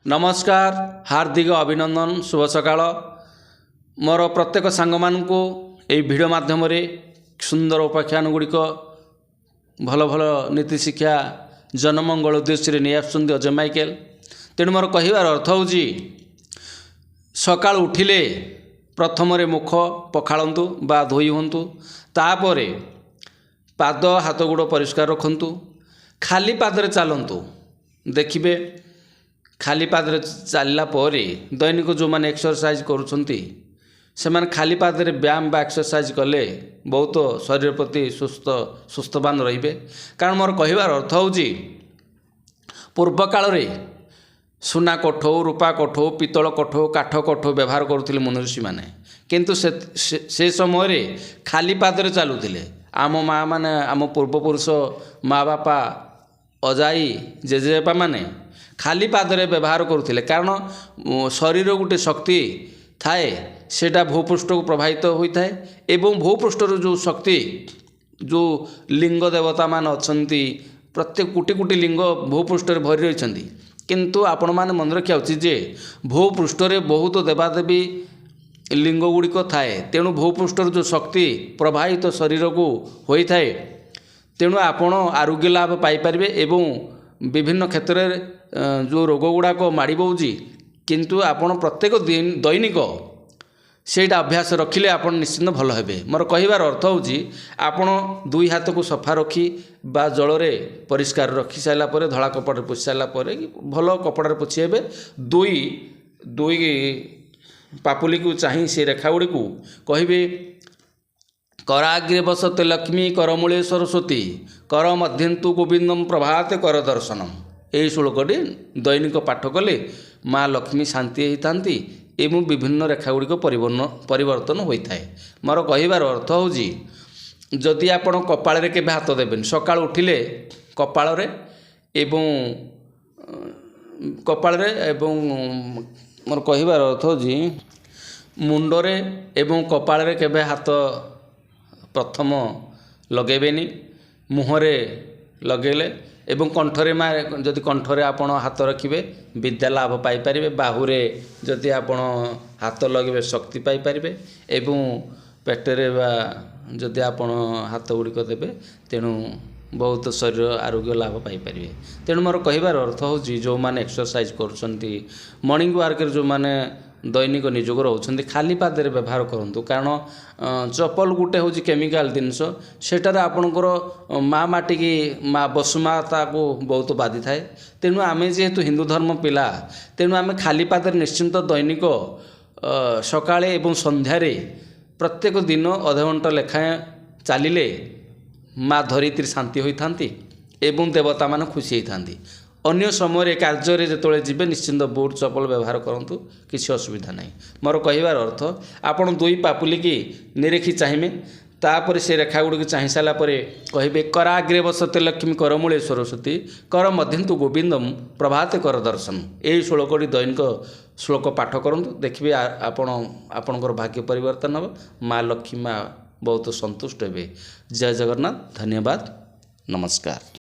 नमस्कार, हार्दिक अभिनंदन, शुभ सकाळ। मोर प्रत्येक सांग मानू ये भिडियो माध्यम सुंदर उपाख्यान गुड़िक भल भल नीति शिक्षा जनमंगल उद्देश्य नहीं आसुँच अजय माइकेल। तेणु मोर कहबार अर्थ हूँ सकाळ उठिले प्रथम मुख पखाड़ू बा धोई हूँ, तापर पाद हाथ गोड़ परिष्कार रखु, खाली पादरे चलतु। देखिए खाली पादरे चलला दैनिक जो मैंने एक्सरसाइज करुँच से खाली पादरे व्यायाम बा एक्सरसाइज कले बहुत शरीर प्रति सुस्थवान रे। कारण मोर कहबार अर्थ हूँ पूर्व काल रे सुना कोठ, रूपा कोठ, पितल कोठ, काठ कोठ व्यवहार करुले मनुष्य मैंने, किंतु से समय रे खाली पादरे चलुले। आम माँ माने आम पूर्वपुरुष माँ बापा अजाई जेजेबापा माने खाली पादरे व्यवहार करुले। कारण शरीर गोटे शक्ति थाए सेटा भूपृष्ठ को प्रभावित होता है एवं भूपृष्ठ जो शक्ति जो लिंग देवता मान अच्छी प्रत्येक कोटि कोटि लिंग भूपृष्ठ भरी रही, किंतु आपण मैंने मन रखा उचित जे भूपृष्ठ बहुत देवादेवी लिंग गुड़िक थाए। तेणु भूपृष्ठ जो शक्ति प्रभावित शरीर को होता है, तेणु आपण आरोग्य लाभ पाइपर एवं विभिन्न क्षेत्र में जो रोग गुड़ाक माड़ी बउची, किंतु आपण प्रत्येक दिन दैनिक सेटा अभ्यास रखिले आपण निश्चिंत भल हेबे। मोर कहबार अर्थ हूँ आपण दुई हाथ को सफा रखी बा जल परिष्कार रखी सारा पर धला कपड़ा पोछि सारा पर भल कपड़ा पोछि हेबे। दुई दुई पापुली को चाही से रेखा गुड़ी को कहबे कराग्रे बसते लक्ष्मी करमूले सरस्वती कर मध्यंतु गोविंदम प्रभाते कर दर्शनम। यही श्लोकटी दैनिक पाठ कले माँ लक्ष्मी शांति होता एवं विभिन्न रेखा गुड़िक परिवर्तन होता है। मोर कहबार अर्थ हूँ जदि आपण कपाल के हाथ देवें सकाळ उठिले कपाल एवं कपाल एवं मोर कहबार अर्थ हूँ मुंडरे एवं कपाल के हाथ प्रथम लगेबेनी, मुहरे लगेले एवं कंठरे माँ जदि कंठरे आपण हाथ रखिए विद्या लाभ पाइपर, बाहुरे जदि आपण हाथ लगे शक्ति पाइपर एवं पेटरे बा जदि आपण हाथ गुड़िक देवे तेणु बहुत शरीर आरोग्य लाभ पाइपर। तेणु मोर कहबार अर्थ हूँ जो मैंने एक्सरसाइज करुँच मॉर्निंग वार्क जो मैंने दैनिक निजोग रोचे खाली पादरे व्यवहार करूँ। कारण चपल गुटे हूँ केमिकाल जिनस सेटार आपणकर माँ माटी की माँ बसुमाता को बहुत बाधि थाए। तेणु आम जेहेतु हिंदू धर्म पिला तेणु आम खाली पादरे निश्चिंत दैनिक सकाळे एवं संध्यारे प्रत्येक दिन अध घंटा लेखाएं चलिले माँ धरित्री शांति होता एवं देवता मान खुशी होती। अन्य समय कार्य जो जीवे निश्चिंत बूट चपल व्यवहार करूँ, किसी असुविधा नहीं। मोर कहबार अर्थ आपड़ दुई पापुली की निरेखी चाहिए तापर से रेखा गुड़ी चाह सारापर कहे कराग्रे बसते लक्ष्मी करमूले सरस्वती कर मध्यंतु गोविंदम प्रभाते कर दर्शन। यही श्लोकटी दैनिक श्लोक पाठ करूँ, देखिए आपणकर भाग्य परिवर्तन हम। माँ लक्ष्मी माँ बहुत संतुष्ट हे। जय जगन्नाथ, धन्यवाद, नमस्कार।